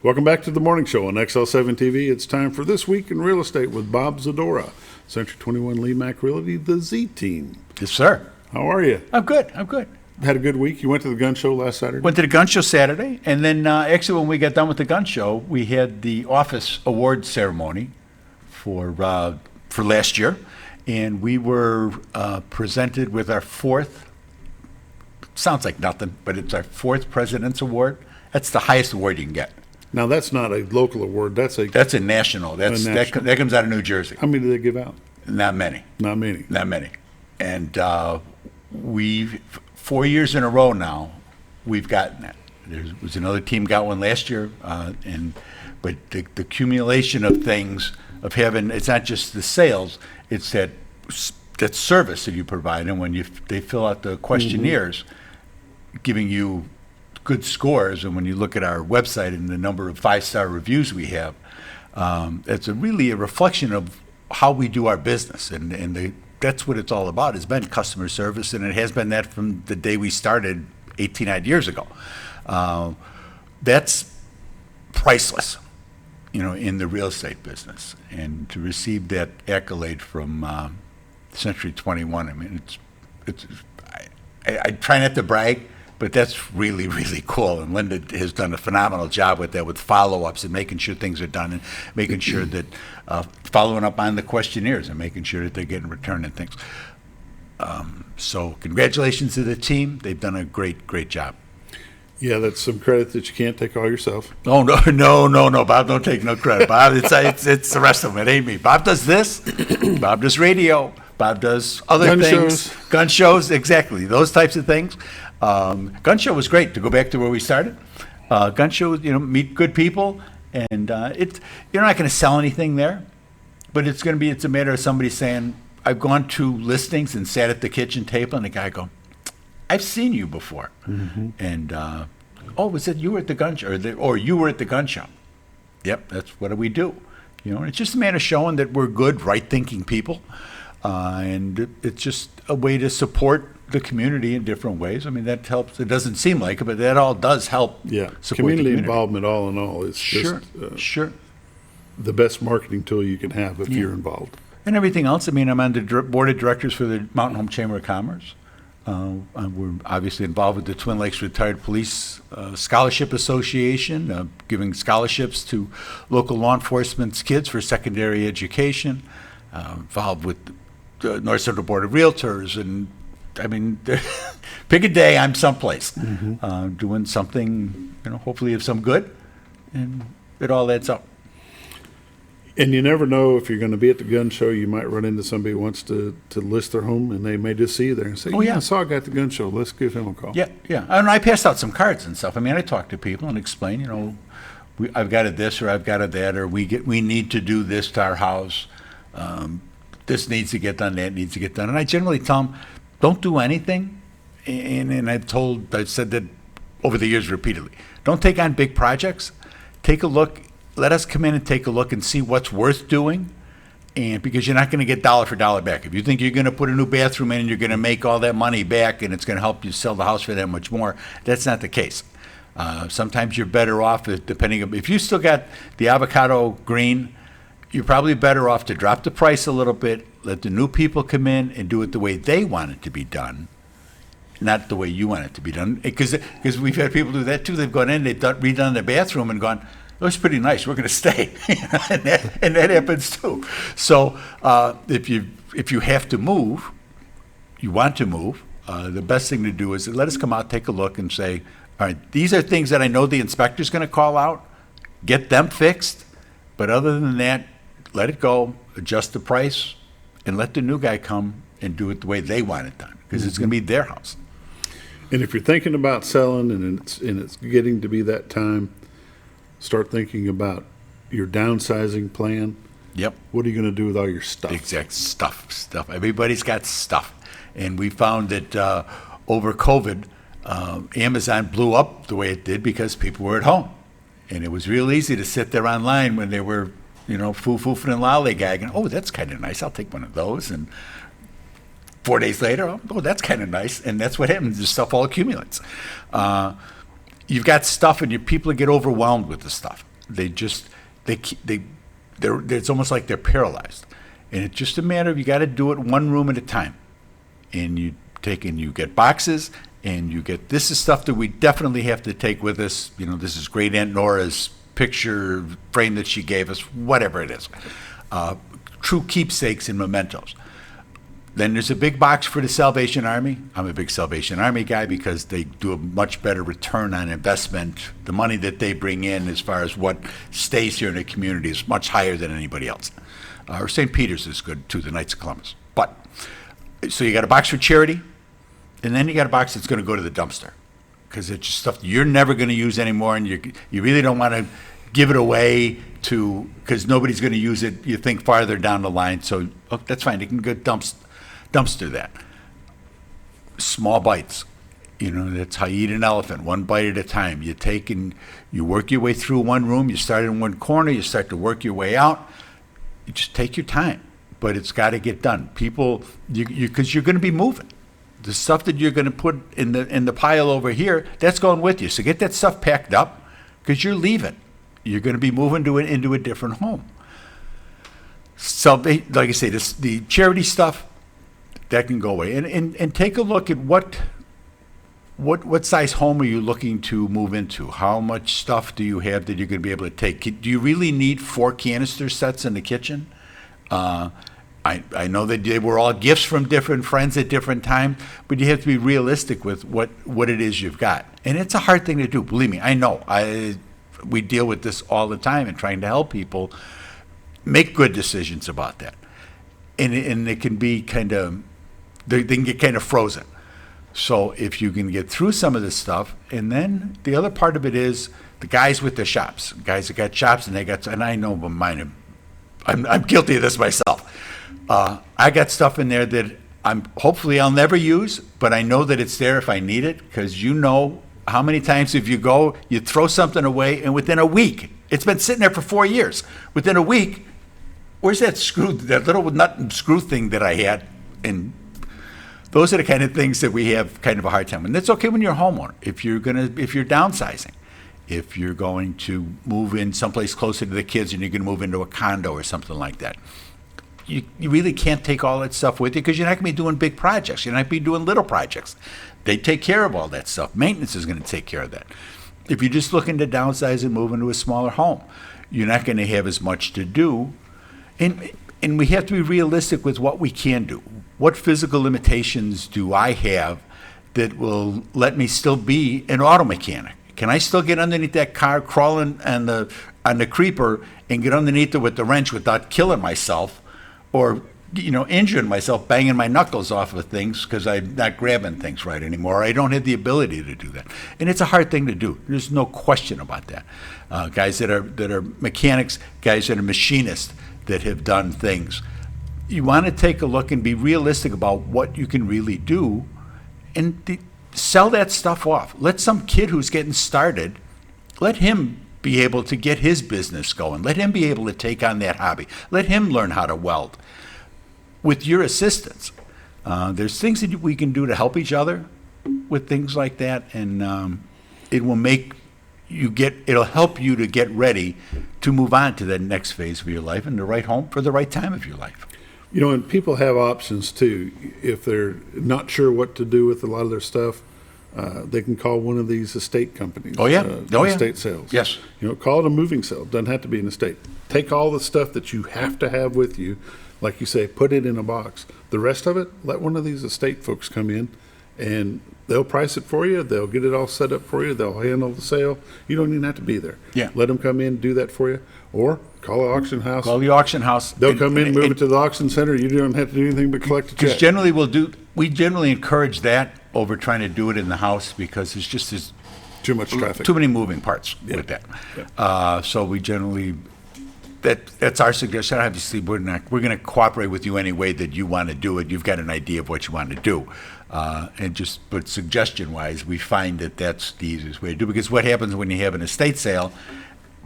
Welcome back to the morning show on XL7 TV. It's time for This Week in Real Estate with Bob Zadora, Century 21 Lee Mack Realty, the Z Team. Yes, sir. How are you? I'm good. Had a good week. You went to the gun show last Saturday? Went to the gun show Saturday, and then actually when we got done with the gun show, we had the office award ceremony for last year, and we were presented with our fourth, sounds like nothing, but it's our fourth President's Award. That's the highest award you can get. Now, that's not a local award. That's a national. national. That comes out of New Jersey. How many do they give out? Not many. Not many. And we've 4 years in a row now, we've gotten that. There was another team got one last year, but the accumulation of things of having, it's not just the sales, it's that service that you provide, and when they fill out the questionnaires, giving you good scores, and when you look at our website and the number of 5-star reviews we have, it's really a reflection of how we do our business, and that's what it's all about. It's been customer service, and it has been that from the day we started 18 odd years ago. That's priceless, in the real estate business, and to receive that accolade from Century 21, I mean, I try not to brag, but that's really, really cool. And Linda has done a phenomenal job with that, with follow-ups and making sure things are done, and making sure that following up on the questionnaires and making sure that they're getting returned and things. So congratulations to the team. They've done a great job. Yeah, that's some credit that you can't take all yourself. Oh, no. Bob, don't take no credit. Bob, it's the rest of them. It ain't me. Bob does this. Bob does radio. Bob does other things. Gun shows, exactly. Those types of things. Gun show was great, to go back to where we started. Gun show, meet good people, and you're not going to sell anything there, but it's a matter of somebody saying, I've gone to listings and sat at the kitchen table, and the guy go, I've seen you before. And, was it you were at the gun show, or you were at the gun show? Yep, that's what we do. And it's just a matter of showing that we're good, right-thinking people, and it's just a way to support the community in different ways. I mean, that helps. It doesn't seem like it, but that all does help. Yeah, support community the involvement, all in all, is just the best marketing tool you can have if you're involved. And everything else. I mean, I'm on the board of directors for the Mountain Home Chamber of Commerce. We're obviously involved with the Twin Lakes Retired Police Scholarship Association, giving scholarships to local law enforcement's kids for secondary education. Involved with the North Central Board of Realtors, and I mean, pick a day, I'm someplace doing something, hopefully of some good, and it all adds up. And you never know if you're going to be at the gun show. You might run into somebody who wants to list their home, and they may just see you there and say, I saw a guy at the gun show. Let's give him a call. Yeah. And I passed out some cards and stuff. I mean, I talk to people and explain, I've got a this, or I've got a that, or we need to do this to our house. This needs to get done, that needs to get done. And I generally tell them, don't do anything. And I've said that over the years repeatedly. Don't take on big projects. Take a look. Let us come in and take a look and see what's worth doing. And because you're not going to get dollar for dollar back. If you think you're going to put a new bathroom in and you're going to make all that money back and it's going to help you sell the house for that much more, that's not the case. Sometimes you're better off, if you still got the avocado green, you're probably better off to drop the price a little bit, let the new people come in and do it the way they want it to be done, not the way you want it to be done. Because we've had people do that too. They've gone in, they've redone their bathroom and gone, it was pretty nice, we're going to stay. and that happens too. So if you have to move, you want to move, the best thing to do is let us come out, take a look, and say, all right, these are things that I know the inspector's going to call out, get them fixed, but other than that, let it go, adjust the price, and let the new guy come and do it the way they want it done, because it's going to be their house. And if you're thinking about selling and it's getting to be that time, start thinking about your downsizing plan. Yep. What are you going to do with all your stuff? Exact stuff. Everybody's got stuff. And we found that over COVID, Amazon blew up the way it did because people were at home. And it was real easy to sit there online when they were, foo-foofing and lollygagging. Oh, that's kind of nice. I'll take one of those. And 4 days later, oh, that's kind of nice. And that's what happens. The stuff all accumulates. you've got stuff and people get overwhelmed with the stuff. It's almost like they're paralyzed. And it's just a matter of you got to do it one room at a time. And you get boxes, and this is stuff that we definitely have to take with us. This is Great Aunt Nora's picture frame that she gave us, whatever it is. True keepsakes and mementos. Then there's a big box for the Salvation Army. I'm a big Salvation Army guy because they do a much better return on investment. The money that they bring in as far as what stays here in the community is much higher than anybody else. Or St. Peter's is good too, the Knights of Columbus. So you got a box for charity, and then you got a box that's going to go to the dumpster because it's just stuff you're never going to use anymore, and you really don't want to give it away because nobody's going to use it. You think farther down the line, so that's fine. You can go dumpster that. Small bites. That's how you eat an elephant, one bite at a time. You work your way through one room. You start in one corner. You start to work your way out. You just take your time, but it's got to get done. People, because you're going to be moving. The stuff that you're going to put in the pile over here, that's going with you. So get that stuff packed up because you're leaving. You're going to be moving into a different home. So, like I say, the charity stuff, that can go away. And take a look at what size home are you looking to move into? How much stuff do you have that you're going to be able to take? Do you really need 4 canister sets in the kitchen? I know that they were all gifts from different friends at different times, but you have to be realistic with what it is you've got. And it's a hard thing to do. Believe me, I know. We deal with this all the time and trying to help people make good decisions about that. And it can be they can get kind of frozen. So if you can get through some of this stuff, and then the other part of it is the guys with the shops, guys that got shops and I know mine. I'm guilty of this myself. I got stuff in there that hopefully I'll never use, but I know that it's there if I need it, because how many times if you throw something away, and within a week, it's been sitting there for 4 years. Within a week, where's that little nut and screw thing that I had? And those are the kind of things that we have kind of a hard time. And that's okay when you're a homeowner. If you're downsizing, if you're going to move in someplace closer to the kids and you're going to move into a condo or something like that, you really can't take all that stuff with you because you're not going to be doing big projects. You're not going to be doing little projects. They take care of all that stuff. Maintenance is going to take care of that. If you're just looking to downsize and move into a smaller home, you're not going to have as much to do. And we have to be realistic with what we can do. What physical limitations do I have that will let me still be an auto mechanic? Can I still get underneath that car, crawling on the creeper, and get underneath it with the wrench without killing myself, or injuring myself, banging my knuckles off of things because I'm not grabbing things right anymore? I don't have the ability to do that, and it's a hard thing to do. There's no question about that. Guys that are mechanics, guys that are machinists that have done things. You want to take a look and be realistic about what you can really do, and sell that stuff off. Let some kid who's getting started, let him be able to get his business going. Let him be able to take on that hobby. Let him learn how to weld with your assistance. There's things that we can do to help each other with things like that, and it'll help you to get ready to move on to that next phase of your life and the right home for the right time of your life. And people have options too. If they're not sure what to do with a lot of their stuff, they can call one of these estate companies. Oh, yeah. Estate sales. Yes. Call it a moving sale. Doesn't have to be an estate. Take all the stuff that you have to have with you, like you say, put it in a box. The rest of it, let one of these estate folks come in, and they'll price it for you. They'll get it all set up for you. They'll handle the sale. You don't even have to be there. Yeah. Let them come in, do that for you. Or call an auction house. Call the auction house. They'll come in, move it to the auction center. You don't have to do anything but collect a check. Because we generally encourage that over trying to do it in the house, because it's just too much traffic. Too many moving parts with that. Yeah. So we generally, that's our suggestion. Obviously, we're going to cooperate with you any way that you want to do it. You've got an idea of what you want to do. But suggestion-wise, we find that that's the easiest way to do it. Because what happens when you have an estate sale,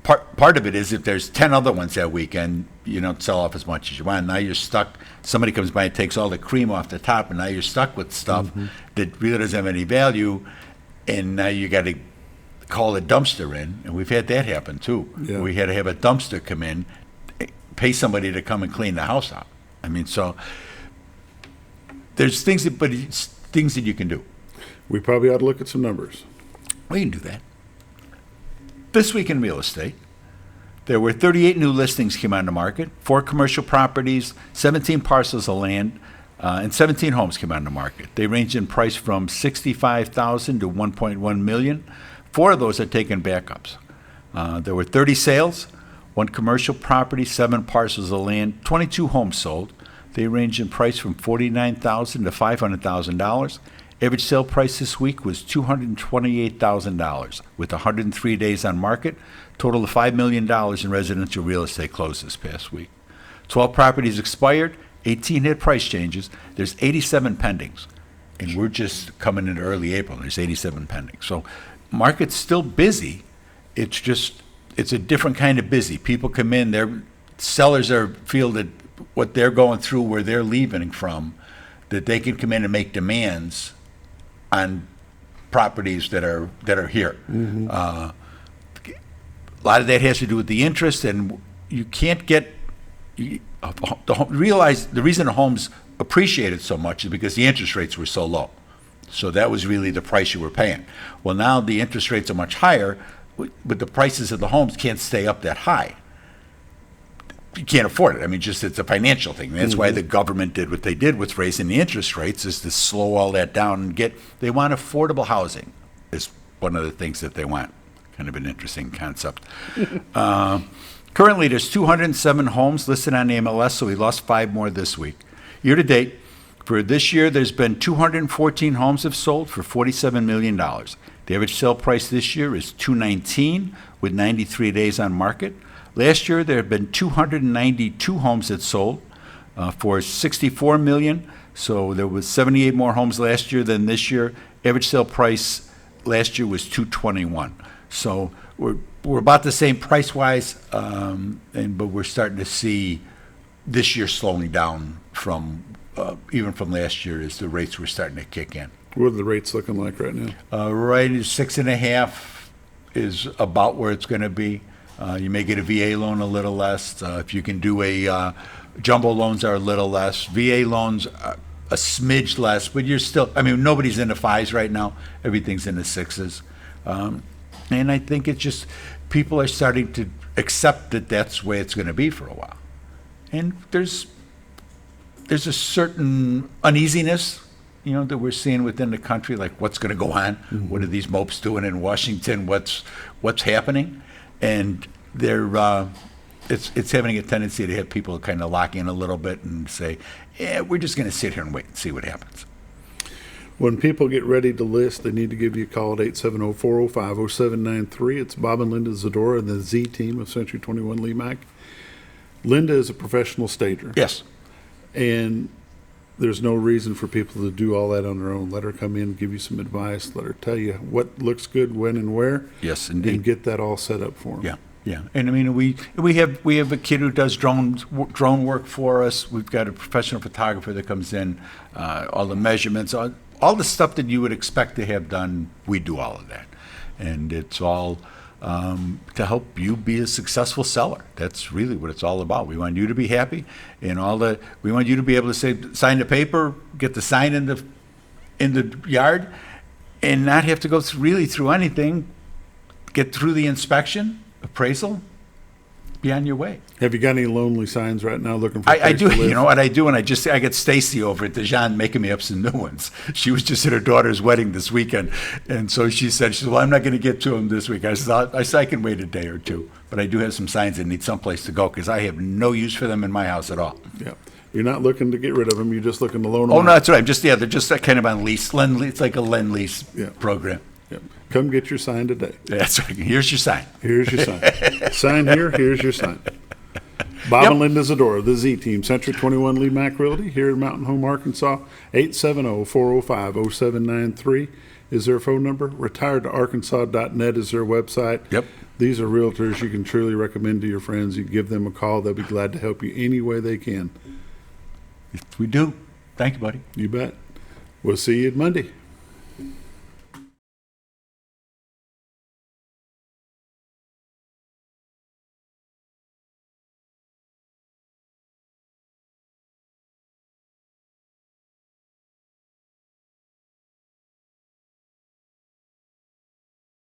part of it is if there's 10 other ones that weekend, you don't sell off as much as you want. Now you're stuck. Somebody comes by and takes all the cream off the top, and now you're stuck with stuff that really doesn't have any value, and now you got to call a dumpster in, and we've had that happen too. Yeah. We had to have a dumpster come in, pay somebody to come and clean the house out. I mean, so there's things but it's things that you can do. We probably ought to look at some numbers. We can do that. This week in real estate, there were 38 new listings came on the market, 4 commercial properties, 17 parcels of land, and 17 homes came on the market. They range in price from $65,000 to $1.1 million. 4 of those are taken backups. There were 30 sales, 1 commercial property, 7 parcels of land, 22 homes sold. They range in price from $49,000 to $500,000. Average sale price this week was $228,000 with 103 days on market. Total of $5 million in residential real estate closed this past week. 12 properties expired, 18 had price changes. There's 87 pendings, and we're just coming into early April, and there's 87 pending. So market's still busy. It's a different kind of busy. People come in, their sellers feel that what they're going through, where they're leaving from, that they can come in and make demands on properties that are here. Mm-hmm. A lot of that has to do with the interest, and you can't realize the reason the homes appreciated so much is because the interest rates were so low. So that was really the price you were paying. Well, now the interest rates are much higher, but the prices of the homes can't stay up that high. You can't afford it. I mean, just it's a financial thing. That's why the government did what they did with raising the interest rates, is to slow all that down and they want affordable housing is one of the things that they want. Kind of an interesting concept. Currently, there's 207 homes listed on the MLS, so we lost 5 more this week. Year to date, for this year, there's been 214 homes have sold for $47 million. The average sale price this year is $219 with 93 days on market. Last year, there have been 292 homes that sold for $64 million. So there was 78 more homes last year than this year. Average sale price last year was $221. So we're about the same price-wise, but we're starting to see this year slowing down from even from last year as the rates were starting to kick in. What are the rates looking like right now? Right, 6.5 is about where it's going to be. You may get a VA loan a little less. If you can do a jumbo loans are a little less. VA loans are a smidge less, but you're still. I mean, nobody's in the 5s right now. Everything's in the 6s, and I think it's just people are starting to accept that that's the way it's going to be for a while. And there's a certain uneasiness, that we're seeing within the country, like what's going to go on. Mm-hmm. What are these mopes doing in Washington? What's happening? And it's having a tendency to have people kind of lock in a little bit and say, yeah, we're just going to sit here and wait and see what happens. When people get ready to list, they need to give you a call at 870-405-0793. It's Bob and Linda Zadora and the Z team of Century 21 Lee Mack. Linda is a professional stager. Yes. And there's no reason for people to do all that on their own. Let her come in, give you some advice, let her tell you what looks good, when and where. Yes, indeed. And get that all set up for them. Yeah, yeah. And I mean, we have a kid who does drone work for us. We've got a professional photographer that comes in, all the measurements, all the stuff that you would expect to have done. We do all of that, and it's all to help you be a successful seller. That's really what it's all about. We want you to be happy, and we want you to be able to sign the paper, get the sign in the yard, and not have to go through anything. Get through the inspection, appraisal, be on your way. Have you got any lonely signs right now looking for? I do. You know what I do, and I get Stacy over at Dijon making me up some new ones. She was just at her daughter's wedding this weekend, and so she said, well, I'm not going to get to them this week. I said, I can wait a day or two, but I do have some signs that need someplace to go because I have no use for them in my house at all. Yeah, you're not looking to get rid of them. You're just looking to loan them. Oh, no, that's right. They're just kind of on lease. It's like a lend-lease program. Yep. Come get your sign today. That's right. Here's your sign. Here's your sign. Sign here. Here's your sign. Bob and Linda Zadora, the Z Team, Century 21 Lee Mack Realty, here in Mountain Home, Arkansas. 870-405-0793 is their phone number. Retiredtoarkansas.net is their website. Yep. These are realtors you can truly recommend to your friends. You give them a call. They'll be glad to help you any way they can. We do. Thank you, buddy. You bet. We'll see you Monday.